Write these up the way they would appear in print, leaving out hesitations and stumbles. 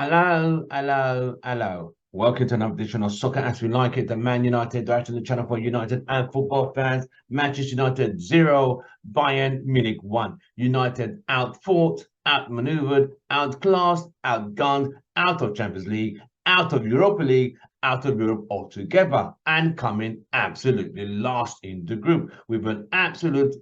Hello, hello, hello. Welcome to another edition of Soccer As We Like It, the Man United direction of the channel for United and football fans. Manchester United 0, Bayern Munich 1. United outfought, outmaneuvered, outclassed, outgunned, out of Champions League, out of Europa League, out of Europe altogether, and coming absolutely last in the group with an absolute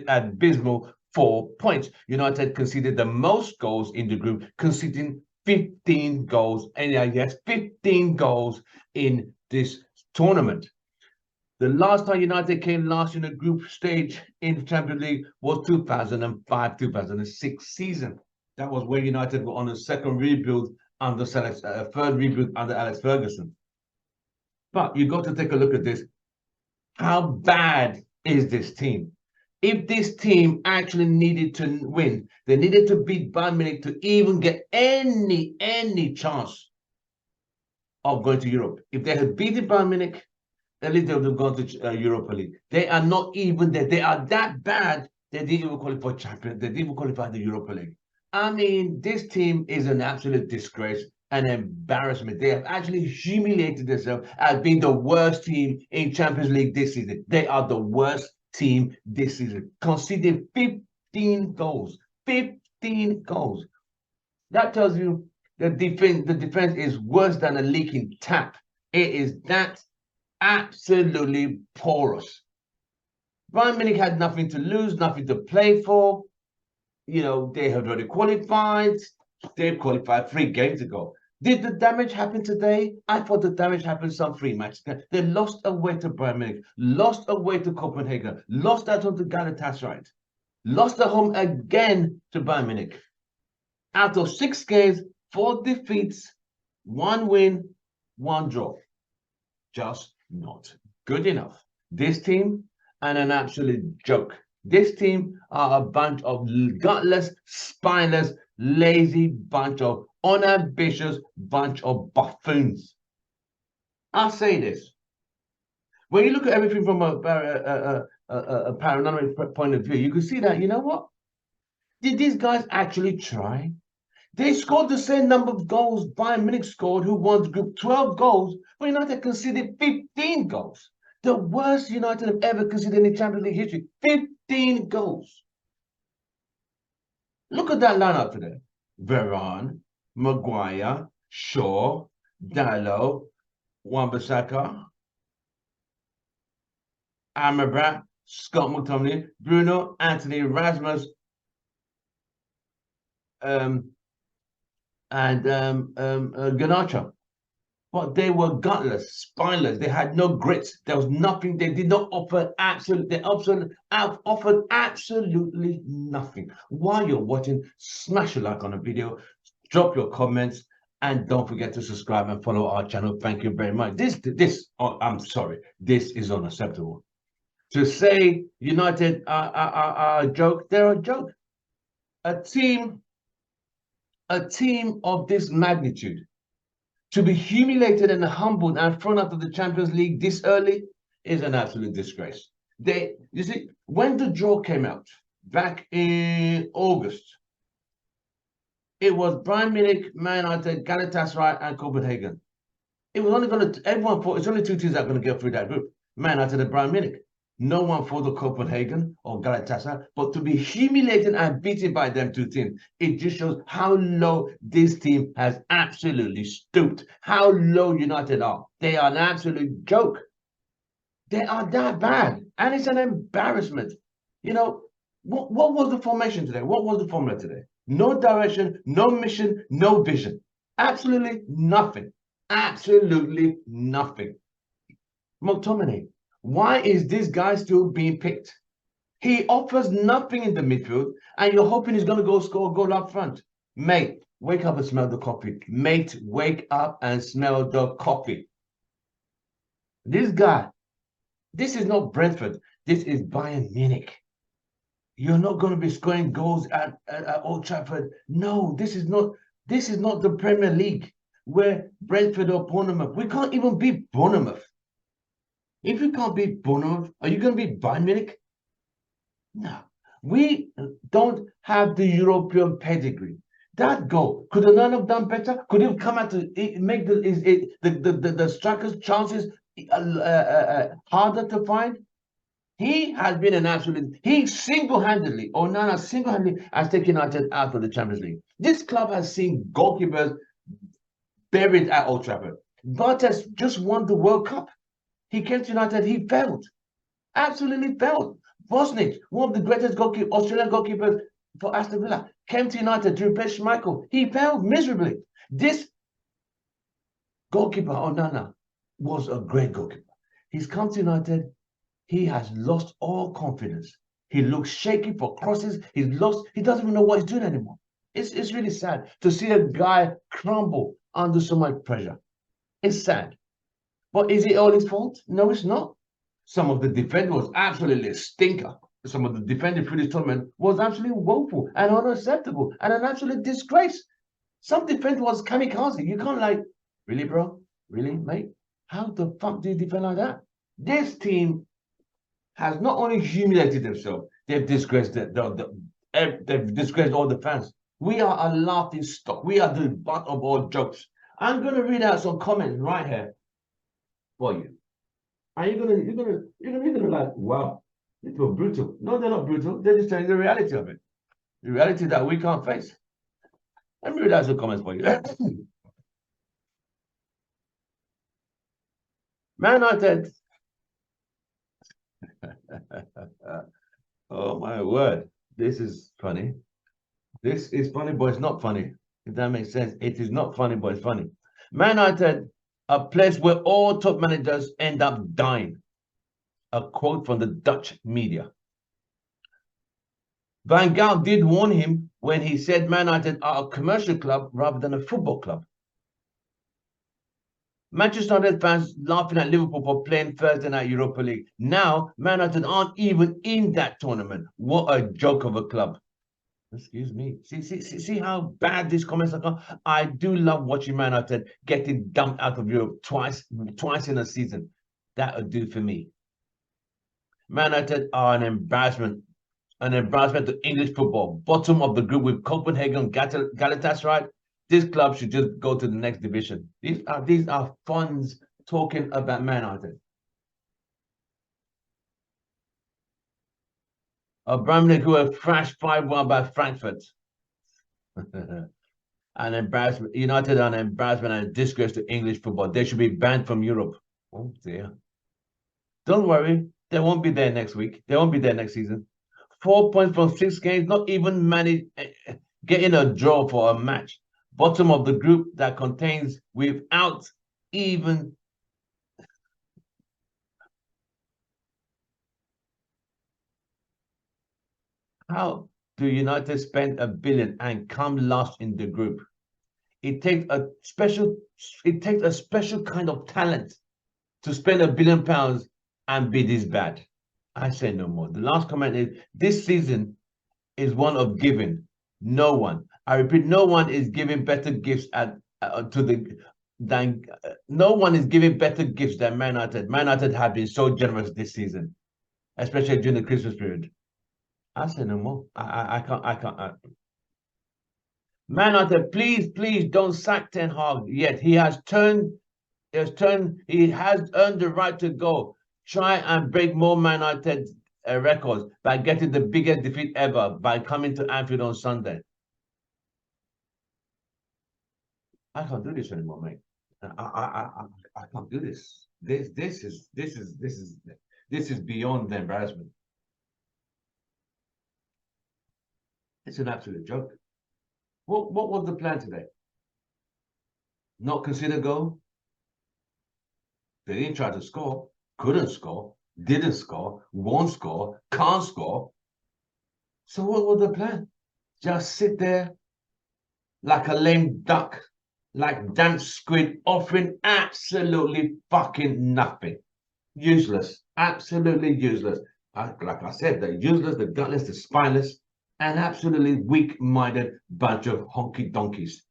abysmal 4 points. United conceded the most goals in the group, conceding 15 goals, and yes, 15 goals in this tournament. The last time United came last in the group stage in the Champions League was 2005-2006 season. That was where United were on a second rebuild under third rebuild under Alex Ferguson. But you got to take a look at this. How bad is this team? If this team actually needed to win, they needed to beat Bayern Munich to even get any chance of going to Europe. If they had beaten Bayern Munich, at least they would have gone to Europa League. They are not even there. They are that bad. They didn't even qualify for Champions. They didn't even qualify the Europa League. I mean, this team is an absolute disgrace, an embarrassment. They have actually humiliated themselves as being the worst team in Champions League this season. They are the worst team this season, conceded 15 goals. 15 goals. That tells you the defense is worse than a leaking tap. It is that absolutely porous. Bayern Munich had nothing to lose, nothing to play for. You know, they had already qualified. They qualified 3 games ago. Did the damage happen today? I thought the damage happened some 3 matches. They lost away to Bayern Munich, lost away to Copenhagen, lost at home to Galatasaray, lost at home again to Bayern Munich. Out of 6 games, 4 defeats, 1 win, 1 draw. Just not good enough. This team, and an absolute joke. This team are a bunch of gutless, spineless, lazy bunch of unambitious bunch of buffoons. I'll say this. When you look at everything from a paranormal point of view, you can see that, you know what? Did these guys actually try? They scored the same number of goals Bayern Munich scored, who won the group, 12 goals, but United conceded 15 goals. The worst United have ever conceded in Champions League history. 15 goals. Look at that lineup today. Varane, Maguire, Shaw, Dalot, Wan-Bissaka, Amrabat, Scott McTominay, Bruno, Anthony, Rasmus, and Garnacho. But they were gutless, spineless. They had no grit. There was nothing. They did not offer offered absolutely nothing. While you're watching, smash a like on the video, drop your comments, and don't forget to subscribe and follow our channel. Thank you very much. I'm sorry, this is unacceptable. To say United are a joke, they're a joke. A team of this magnitude, to be humiliated and humbled and thrown out of the Champions League this early is an absolute disgrace. You see, when the draw came out back in August, it was Bayern Munich, Man United, Galatasaray, and Copenhagen. It was only going to, everyone thought it's only 2 teams that are going to get through that group, Man United and Bayern Munich. No one for the Copenhagen or Galatasaray, but to be humiliated and beaten by them 2 teams, it just shows how low this team has absolutely stooped, how low United are. They are an absolute joke. They are that bad, and it's an embarrassment. You know, what was the formation today? What was the formula today? No direction, no mission, no vision. Absolutely nothing. Absolutely nothing. McTominay. Why is this guy still being picked? He offers nothing in the midfield, and you're hoping he's going to go score a goal up front. Mate, wake up and smell the coffee. Mate, wake up and smell the coffee. This guy, this is not Brentford. This is Bayern Munich. You're not going to be scoring goals at Old Trafford. No, this is not the Premier League where Brentford or Bournemouth. We can't even beat Bournemouth. If you can't beat Bournemouth, are you going to beat Bayern Munich? No. We don't have the European pedigree. That goal, could Onana have done better? Could he have come out to make the strikers' chances harder to find? He has been an absolute. He single-handedly, Onana single-handedly, has taken United out of the Champions League. This club has seen goalkeepers buried at Old Trafford. Bartes just won the World Cup. He came to United. He failed. Absolutely failed. Bosnich, one of the greatest Australian goalkeepers for Aston Villa, came to United to replace Schmeichel. He failed miserably. This goalkeeper, Onana, was a great goalkeeper. He's come to United. He has lost all confidence. He looks shaky for crosses. He's lost. He doesn't even know what he's doing anymore. It's really sad to see a guy crumble under so much pressure. It's sad. But is it all his fault? No, it's not. Some of the defending was absolutely a stinker. Some of the defending through this tournament was absolutely woeful and unacceptable and an absolute disgrace. Some defense was kamikaze. You can't really, bro? Really, mate? How the fuck do you defend like that? This team has not only humiliated themselves, they've disgraced they've disgraced all the fans. We are a laughing stock. We are the butt of all jokes. I'm gonna read out some comments right here for you. And you're gonna like, wow, it was brutal. No, they're not brutal. They're just telling the reality of it. The reality that we can't face. Let me read out some comments for you. Man United. Oh my word. This is funny. This is funny, but it's not funny. If that makes sense. It is not funny, but it's funny. Man United, a place where all top managers end up dying. A quote from the Dutch media. Van Gaal did warn him when he said Man United are a commercial club rather than a football club. Manchester United fans laughing at Liverpool for playing Thursday night Europa League. Now, Man United aren't even in that tournament. What a joke of a club. Excuse me. See how bad these comments are. I do love watching Man United getting dumped out of Europe twice in a season. That would do for me. Man United are an embarrassment to English football. Bottom of the group with Copenhagen, Galatasaray. This club should just go to the next division. These are funds talking about Man United. Abramovich, who were thrashed 5-1 by Frankfurt. An embarrassment. United are an embarrassment and a disgrace to English football. They should be banned from Europe. Oh dear. Don't worry. They won't be there next week. They won't be there next season. 4 points from 6 games, not even getting a draw for a match. Bottom of the group that contains without even how do United spend $1 billion and come last in the group? It takes a special kind of talent to spend £1 billion and be this bad. I say no more. The last comment is this season is one of giving. No one. I repeat, no one is giving better gifts no one is giving better gifts than Man United. Man United have been so generous this season, especially during the Christmas period. I say no more. I can't. Man United, please don't sack Ten Hag yet. He has earned the right to go. Try and break more Man United records by getting the biggest defeat ever by coming to Anfield on Sunday. I can't do this anymore, mate. I can't do this. This is beyond the embarrassment. It's an absolute joke. What was the plan today? Not consider goal? They didn't try to score, couldn't score, didn't score, won't score, can't score. So what was the plan? Just sit there like a lame duck, like damn squid, offering absolutely fucking nothing. Useless, absolutely useless. Like I said, they're useless, the gutless, the spineless, and absolutely weak-minded bunch of honky donkeys.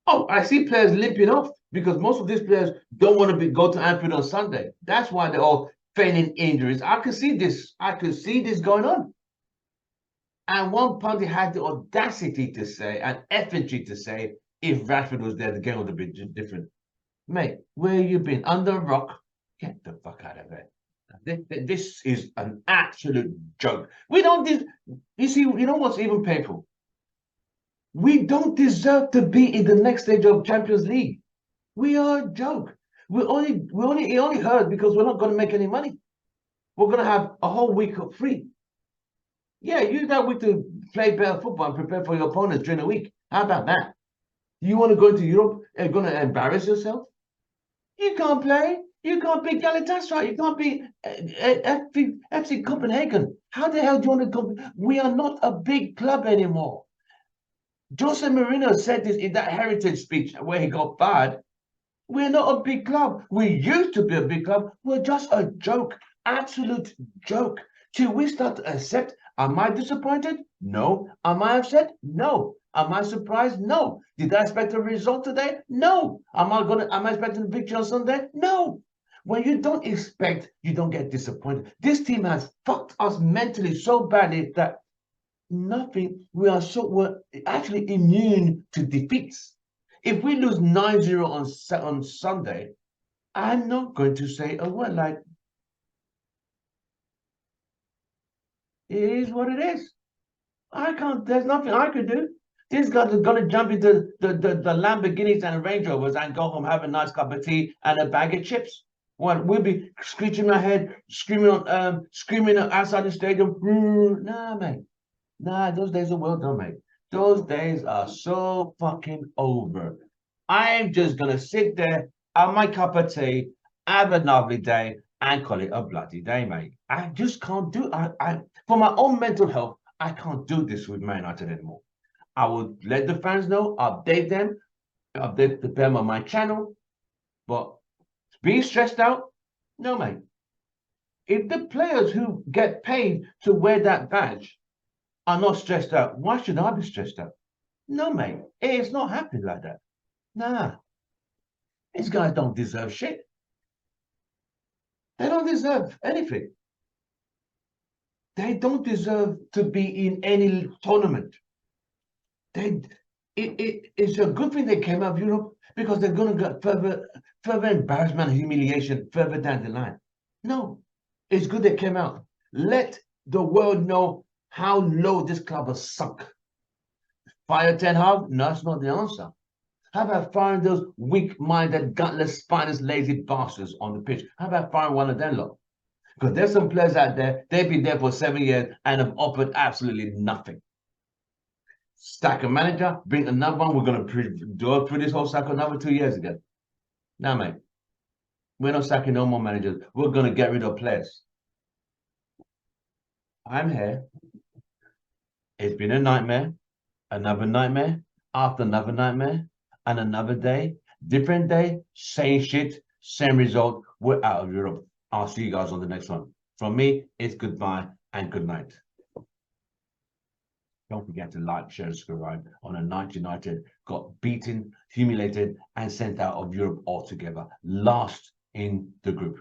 Oh, I see players limping off because most of these players don't want to go to Anfield on Sunday. That's why they're all feigning injuries. I can see this. I can see this going on. And one party had the audacity to say, and effigy to say, if Rashford was there, the game would have been different. Mate, where you been? Under a rock? Get the fuck out of there. This is an absolute joke. We don't, you see, you know what's even painful? We don't deserve to be in the next stage of Champions League. We are a joke. It only hurt because we're not going to make any money. We're going to have a whole week of free. Yeah, use that week to play better football and prepare for your opponents during the week. How about that? You want to go into Europe and going to embarrass yourself? You can't play. You can't beat Galatasaray. You can't beat FC Copenhagen. How the hell do you want to come? We are not a big club anymore. Jose Mourinho said this in that heritage speech where he got fired. We're not a big club. We used to be a big club. We're just a joke. Absolute joke. Till we start to accept, am I disappointed? No. Am I upset? No. Am I surprised? No. Did I expect a result today? No. Am I expecting a victory on Sunday? No. When you don't expect, you don't get disappointed. This team has fucked us mentally so badly that we're actually immune to defeats. If we lose 9-0 on Sunday, I'm not going to say a word. Like, it is what it is. There's nothing I could do. These guys are going to jump into the Lamborghinis and Range Rovers and go home, have a nice cup of tea and a bag of chips. Well, we'll be screeching our head, screaming outside the stadium. Nah, mate. Nah, those days are well done, mate. Those days are so fucking over. I'm just going to sit there, have my cup of tea, have a lovely day, and call it a bloody day, mate. I just can't do it. For my own mental health, I can't do this with Man United anymore. I will let the fans know, update them on my channel, but being stressed out, no, mate. If the players who get paid to wear that badge are not stressed out, why should I be stressed out? No, mate, it's not happening like that. Nah, these guys don't deserve shit. They don't deserve anything. They don't deserve to be in any tournament. It's a good thing they came out of Europe because they're going to get further embarrassment and humiliation further down the line. No, it's good they came out. Let the world know how low this club has sunk. Fire Ten Hag? No, that's not the answer. How about firing those weak-minded, gutless, spineless, lazy bastards on the pitch? How about firing one of them lot? Because there's some players out there, they've been there for 7 years and have offered absolutely nothing. Stack a manager, bring another one. We're going to do through this whole cycle another 2 years again. Now, mate, we're not sacking no more managers. We're going to get rid of players. I'm here. It's been a nightmare, another nightmare, after another nightmare, and another day, different day, same shit, same result. We're out of Europe. I'll see you guys on the next one. From me, it's goodbye and good night. Don't forget to like, share, and subscribe on a night United got beaten, humiliated, and sent out of Europe altogether. Last in the group.